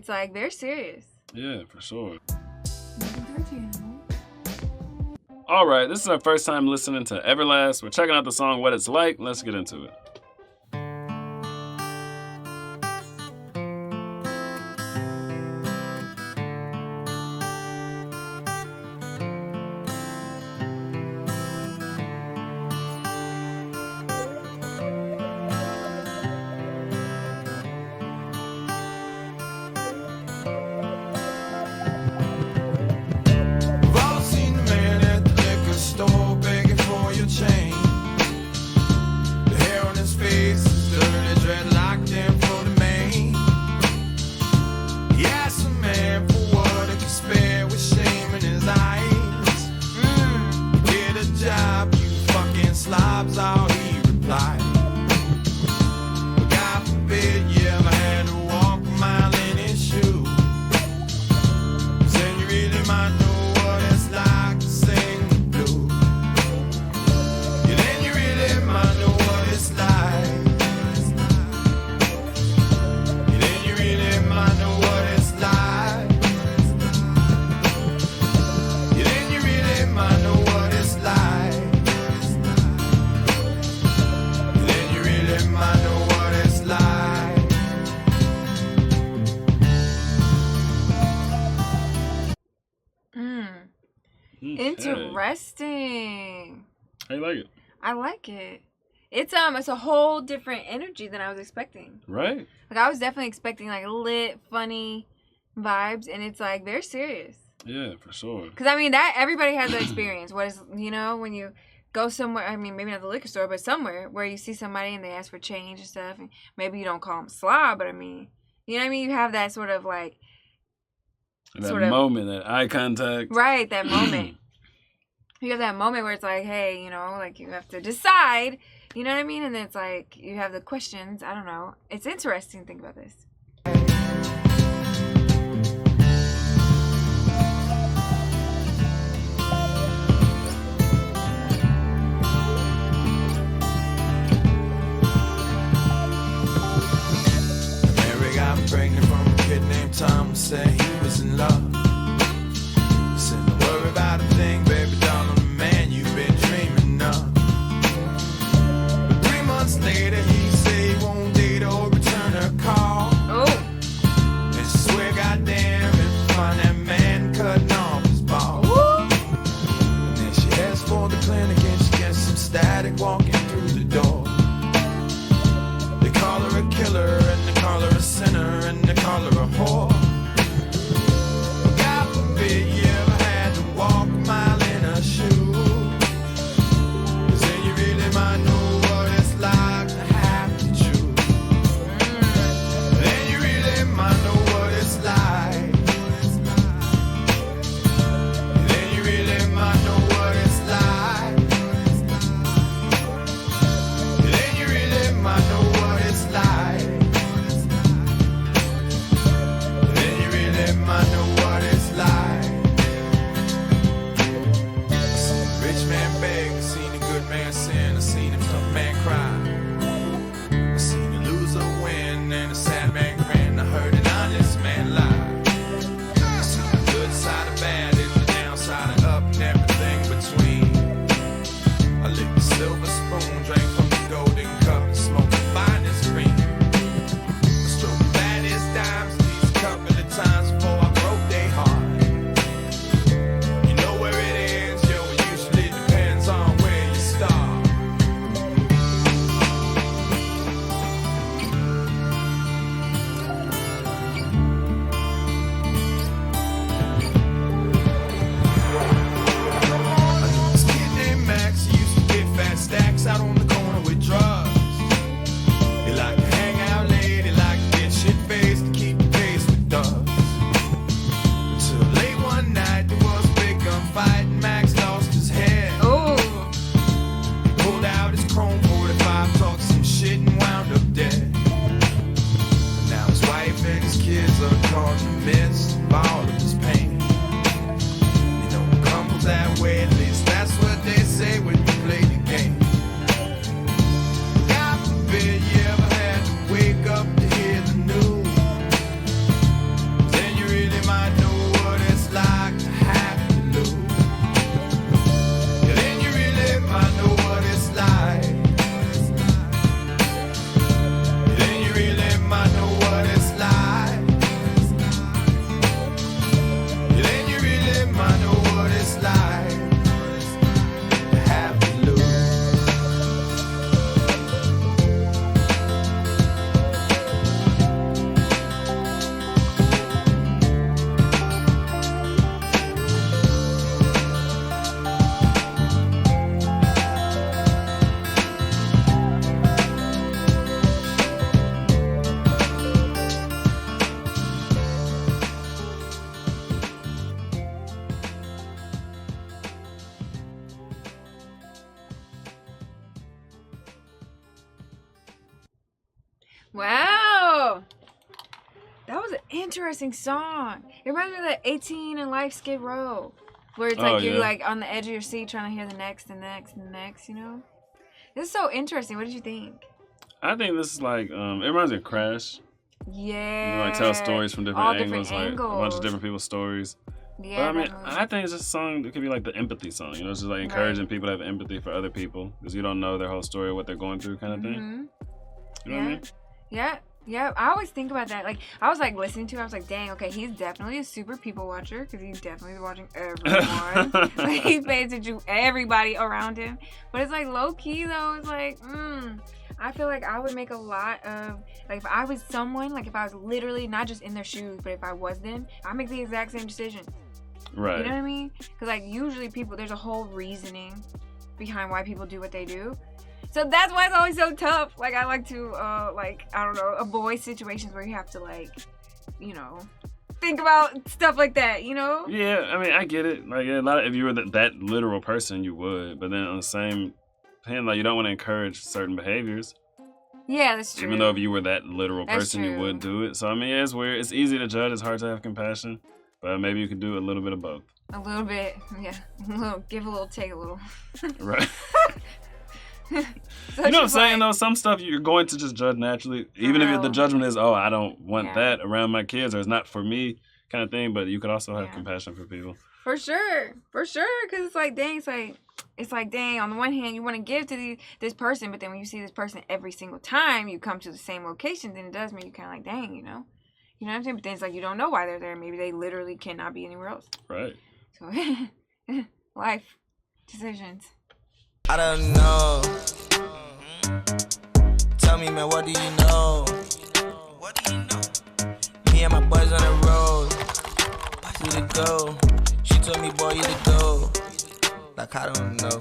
it's like they're serious. Yeah, for sure. All right, this is our first time listening to Everlast. We're checking out the song What It's Like. Let's get into it. Slobs, all he replied. God forbid you ever had to walk a mile in his shoes. Then you really might know what it's like to sing the blues. Yeah, then you really might know what it's like. Yeah, then you really might know what it's like. Yeah, then you really might know what it's like. I know what it's like. Okay. Interesting. How you like it? I like it. It's a whole different energy than I was expecting. Right? Like I was definitely expecting like lit, funny vibes, and it's like they're serious. Yeah, for sure. Because I mean that everybody has that experience. What is when you go somewhere, I mean, maybe not the liquor store, but somewhere where you see somebody and they ask for change and stuff, and maybe you don't call them slob, but I mean, you know what I mean? You have that sort of like... That moment, that eye contact. Right, that moment. You have that moment where it's like, hey, like you have to decide, you know what I mean? And then it's like, you have the questions, I don't know. It's interesting to think about this. Pregnant from a kid named Tom, said he was in love. Said, don't worry about a thing, baby doll, I'm the man you've been dreaming of. But 3 months later, he said he won't date or return her call. Oh. And she swear, goddamn, if you find that man cutting off his balls. And then she heads for the clinic and she gets some static walking through the door. They call her a killer and they call her a sinner and they call her a whore. God forbid you ever had to walk a mile in her shoes. 'Cause then you really might know what it's like to have to choose. Then you really might know what it's like. Wow. That was an interesting song. It reminds me of that 18 and Life Skid Row. Where it's like you're like on the edge of your seat trying to hear the next, you know? This is so interesting. What did you think? I think this is like, it reminds me of Crash. Yeah. You know, like tell stories from different angles, like a bunch of angles. different people's stories. Yeah, But I mean, that movie. I think it's just a song that could be like the empathy song. You know, it's just like encouraging people to have empathy for other people because you don't know their whole story or what they're going through, kind of thing. You know what I mean? Yeah. I always think about that. Like, I was like listening to it. I was like, dang, okay, he's definitely a super people watcher because he's definitely watching everyone. Like, he pays attention to everybody around him. But it's like low key though. It's like, I feel like I would make a lot of, like, if I was someone, like if I was literally not just in their shoes, but if I was them, I'd make the exact same decision. Right. You know what I mean? Because like usually people, there's a whole reasoning behind why people do what they do. So that's why it's always so tough. Like, I like to, like, I don't know, avoid situations where you have to, like, you know, think about stuff like that, you know? Yeah, I mean, I get it. Like, yeah, a lot of, if you were that literal person, you would. But then on the same hand, like, you don't want to encourage certain behaviors. Yeah, that's true. Even though if you were that literal That's person, you true. would do it. So, I mean, yeah, it's weird. It's easy to judge. It's hard to have compassion. But maybe you could do a little bit of both. A little bit, yeah. Give a little, take a little. Right. So You know what I'm she's saying, like, though? Some stuff you're going to just judge naturally. Even if the real. judgment is, oh, I don't want Yeah. that around my kids or it's not for me kind of thing. But you could also have Yeah. compassion for people. For sure. Because it's like, dang, it's like, dang, on the one hand, you want to give to this person, but then when you see this person every single time you come to the same location, then it does make you kind of like, dang, you know? You know what I'm saying? But then it's like, you don't know why they're there. Maybe they literally cannot be anywhere else. Right. So, life decisions. I don't know. Tell me, man, what do you know? What do you know? Me and my boys on the road. Who to go? She told me, boy, you to go. Like, I don't know.